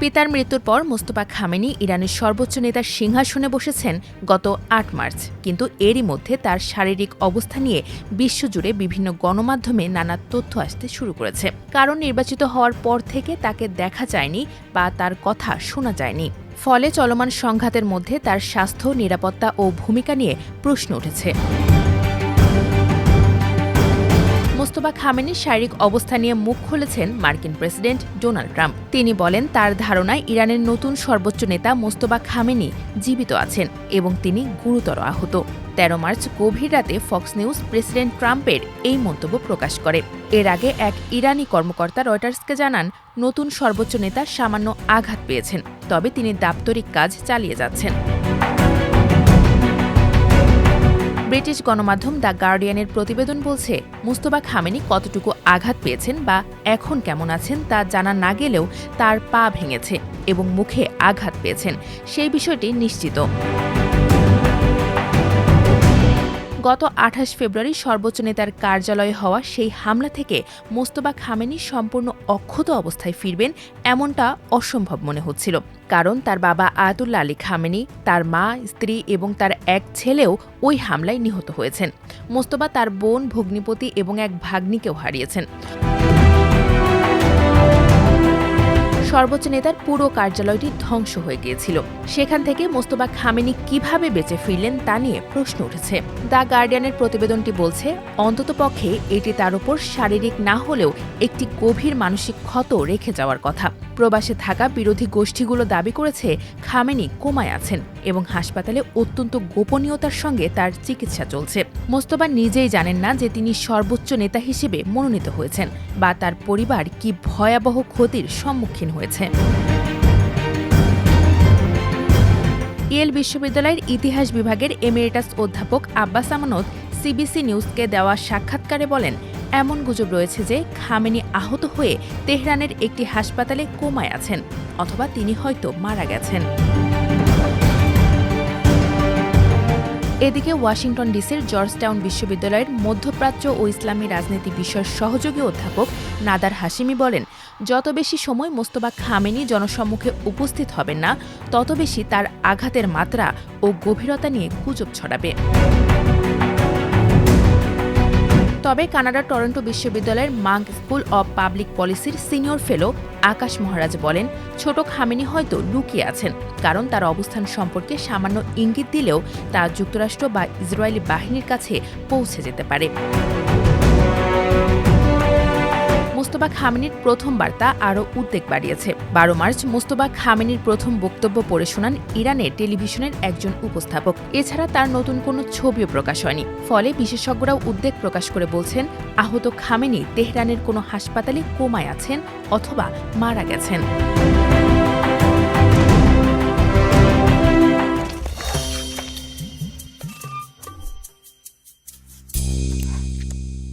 পিতার মৃত্যুর পর মোস্তফা খামেনি ইরানের সর্বোচ্চ নেতার সিংহাসনে বসেছেন গত ৮ মার্চ, কিন্তু এরই মধ্যে তার শারীরিক অবস্থা নিয়ে বিশ্বজুড়ে বিভিন্ন গণমাধ্যমে নানা তথ্য আসতে শুরু করেছে। কারণ নির্বাচিত হওয়ার পর থেকে তাকে দেখা যায়নি বা তার কথা শোনা যায়নি। ফলে চলমান সংঘাতের মধ্যে তার স্বাস্থ্য, নিরাপত্তা ও ভূমিকা নিয়ে প্রশ্ন উঠেছে। মোস্তফা খামেনির শারীরিক অবস্থা নিয়ে মুখ খুলেছেন মার্কিন প্রেসিডেন্ট ডোনাল্ড ট্রাম্প। তিনি বলেন, তার ধারণায় ইরানের নতুন সর্বোচ্চ নেতা মোস্তফা খামেনি জীবিত আছেন এবং তিনি গুরুতর আহত। ১৩ মার্চ গভীর রাতে ফক্স নিউজ প্রেসিডেন্ট ট্রাম্পের এই মন্তব্য প্রকাশ করে। এর আগে এক ইরানি কর্মকর্তা রয়টার্সকে জানান, নতুন সর্বোচ্চ নেতা সামান্য আঘাত পেয়েছেন, তবে তিনি দাপ্তরিক কাজ চালিয়ে যাচ্ছেন। ব্রিটিশ গণমাধ্যম দ্য গার্ডিয়ানের প্রতিবেদন বলছে, মোস্তফা খামেনি কতটুকু আঘাত পেয়েছেন বা এখন কেমন আছেন তা জানা না গেলেও তার পা ভেঙেছে এবং মুখে আঘাত পেয়েছেন, সেই বিষয়টি নিশ্চিত। গত ২৮ ফেব্রুয়ারি সর্বোচ্চ নেতার কার্যালয়ে হওয়া সেই হামলা থেকে মোস্তফা খামেনি সম্পূর্ণ অক্ষত অবস্থায় ফিরবেন এমনটা অসম্ভব মনে হচ্ছিল। কারণ তার বাবা আয়াতুল্লাহ আলী খামেনি, তার মা, স্ত্রী এবং তার এক ছেলেও ওই হামলায় নিহত হয়েছেন। মোস্তফা তার বোন, ভগ্নিপতি এবং এক ভাগ্নিকেও হারিয়েছেন। সর্বোচ্চ নেতার পুরো কার্যালয়টি ধ্বংস হয়ে গিয়েছিল। সেখান থেকে মোস্তফা খামেনি কিভাবে বেঁচে ফিরলেন তা নিয়ে প্রশ্ন উঠেছে। দ্য গার্ডিয়ানের প্রতিবেদনটি বলছে, অন্ততপক্ষে এটি তার উপর শারীরিক না হলেও একটি গভীর মানসিক ক্ষত রেখে যাওয়ার কথা। প্রবাসে থাকা বিরোধী গোষ্ঠীগুলো দাবি করেছে খামেনি কোমায় আছেন এবং হাসপাতালে অত্যন্ত গোপনীয়তার সঙ্গে তার চিকিৎসা চলছে। মোস্তফা নিজেই জানেন না যে তিনি সর্বোচ্চ নেতা হিসেবে মনোনীত হয়েছেন বা তার পরিবার কি ভয়াবহ ক্ষতির সম্মুখীন হয়েছে। ইয়েল বিশ্ববিদ্যালয়ের ইতিহাস বিভাগের এমেরিটাস অধ্যাপক আব্বাস আমানত সিবিসি নিউজকে দেওয়া সাক্ষাৎকারে বলেন, এমন গুজব রয়েছে যে খামেনি আহত হয়ে তেহরানের একটি হাসপাতালে কোমায় আছেন অথবা তিনি হয়তো মারা গেছেন। এদিকে ওয়াশিংটন ডিসির জর্জটাউন বিশ্ববিদ্যালয়ের মধ্যপ্রাচ্য ও ইসলামী রাজনীতি বিষয়ের সহযোগী অধ্যাপক নাদার হাশিমি বলেন, যত বেশি সময় মোস্তফা খামেনি জনসম্মুখে উপস্থিত হবেন না, তত বেশি তার আঘাতের মাত্রা ও গভীরতা নিয়ে গুজব ছড়াবে। তবে কানাডার টরন্টো বিশ্ববিদ্যালয়ের মাঙ্ক স্কুল অব পাবলিক পলিসির সিনিয়র ফেলো আকাশ মহারাজ বলেন, ছোট খামেনি হয়তো লুকিয়ে আছেন, কারণ তার অবস্থান সম্পর্কে সামান্য ইঙ্গিত দিলেও তা যুক্তরাষ্ট্র বা ইসরায়েলি বাহিনীর কাছে পৌঁছে যেতে পারে। মোস্তফা খামেনির প্রথম বার্তা আরও উদ্বেগ বাড়িয়েছে। ১২ মার্চ মোস্তফা খামেনির প্রথম বক্তব্য পড়ে শোনান ইরানের টেলিভিশনের একজন উপস্থাপক। এছাড়া তার নতুন কোনো ছবিও প্রকাশ হয়নি। ফলে বিশেষজ্ঞরাও উদ্বেগ প্রকাশ করে বলছেন, আহত খামেনি তেহরানের কোনো হাসপাতালে কোমায় আছেন অথবা মারা গেছেন।